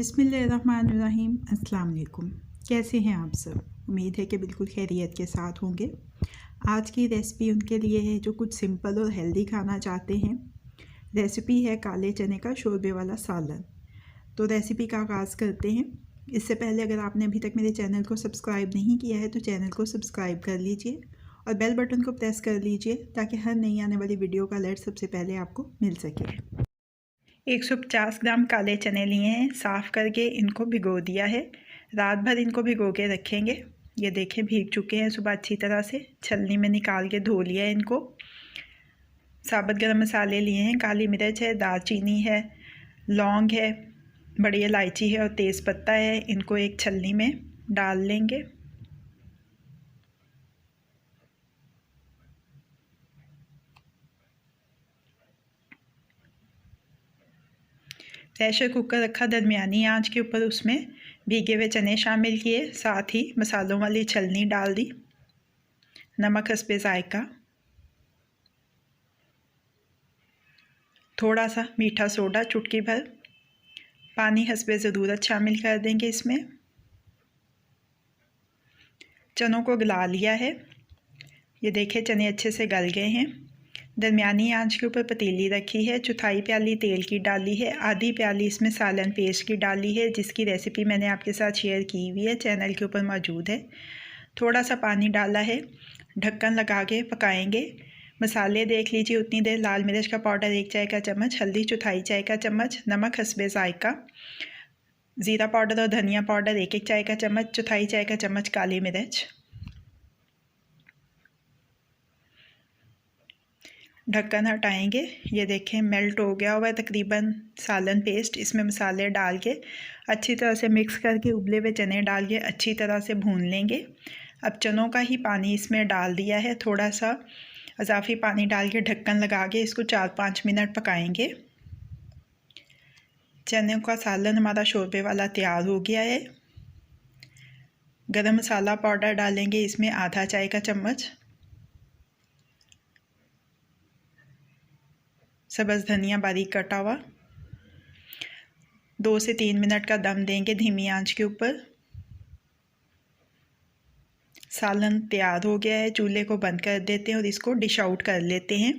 बिस्मिल्लाहिर्रहमानिर्रहीम। अस्सलाम वालेकुम। कैसे हैं आप सब? उम्मीद है कि बिल्कुल खैरियत के साथ होंगे। आज की रेसिपी उनके लिए है जो कुछ सिंपल और हेल्दी खाना चाहते हैं। रेसिपी है काले चने का शोरबे वाला सालन। तो रेसिपी का आगाज़ करते हैं। इससे पहले अगर आपने अभी तक मेरे चैनल को सब्सक्राइब नहीं किया है तो चैनल को सब्सक्राइब कर लीजिए और बेल बटन को प्रेस कर लीजिए ताकि हर नई आने वाली वीडियो का अलर्ट सबसे पहले आपको मिल सके। 150 ग्राम काले चने लिए हैं, साफ़ करके इनको भिगो दिया है। रात भर इनको भिगो के रखेंगे। ये देखें भीग चुके हैं सुबह अच्छी तरह से। छलनी में निकाल के धो लिया है इनको। साबुत गरम मसाले लिए हैं, काली मिर्च है, दालचीनी है, लौंग है, बड़ी इलायची है और तेज़पत्ता है। इनको एक छलनी में डाल लेंगे। प्रेशर कुकर रखा दरमियानी आंच के ऊपर, उसमें भीगे हुए चने शामिल किए, साथ ही मसालों वाली छलनी डाल दी, नमक हस्बे जायका, थोड़ा सा मीठा सोडा चुटकी भर, पानी हस्बे ज़रूरत शामिल कर देंगे इसमें। चनों को गला लिया है। ये देखें चने अच्छे से गल गए हैं। दरमियानी आंच के ऊपर पतीली रखी है, चौथाई प्याली तेल की डाली है, आधी प्याली इसमें सालन पेस्ट की डाली है जिसकी रेसिपी मैंने आपके साथ शेयर की हुई है, चैनल के ऊपर मौजूद है। थोड़ा सा पानी डाला है, ढक्कन लगा के पकाएंगे। मसाले देख लीजिए उतनी देर। लाल मिर्च का पाउडर 1 चाय का चम्मच, हल्दी चौथाई चाय का चम्मच, नमक हस्बे जायका, ज़ीरा पाउडर और धनिया पाउडर 1 चाय का चम्मच, चौथाई चाय का चम्मच काली मिर्च। ढक्कन हटाएंगे। ये देखें मेल्ट हो गया हुआ है तकरीबन सालन पेस्ट। इसमें मसाले डाल के अच्छी तरह से मिक्स करके उबले हुए चने डाल के अच्छी तरह से भून लेंगे। अब चनों का ही पानी इसमें डाल दिया है, थोड़ा सा अजाफी पानी डाल के ढक्कन लगा के इसको 4-5 मिनट पकाएंगे। चने का सालन हमारा शोरबे वाला तैयार हो गया है। गरम मसाला पाउडर डालेंगे इसमें आधा चाय का चम्मच, सब्ज़ धनिया बारीक कटा हुआ। 2 से 3 मिनट का दम देंगे धीमी आंच के ऊपर। सालन तैयार हो गया है। चूल्हे को बंद कर देते हैं और इसको डिश आउट कर लेते हैं।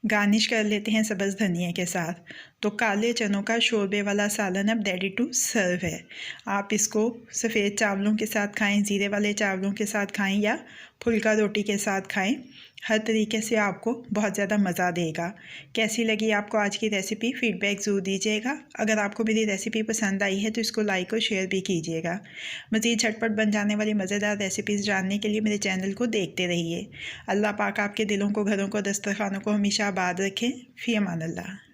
गार्निश कर लेते हैं सब्ज़ धनिया के साथ। तो काले चनों का शोरबे वाला सालन अब रेडी टू सर्व है। आप इसको सफ़ेद चावलों के साथ खाएं, ज़ीरे वाले चावलों के साथ खाएं या फुल्का रोटी के साथ खाएं। हर तरीके से आपको बहुत ज़्यादा मज़ा देगा। कैसी लगी आपको आज की रेसिपी? फ़ीडबैक ज़रूर दीजिएगा। अगर आपको मेरी रेसिपी पसंद आई है तो इसको लाइक और शेयर भी कीजिएगा। मज़ीद झटपट बन जाने वाली मज़ेदार रेसिपीज़ जानने के लिए मेरे चैनल को देखते रहिए। अल्लाह पाक आपके दिलों को, घरों को, दस्तरखानों को हमेशा आबाद रखें। फ़ी अमान अल्लाह।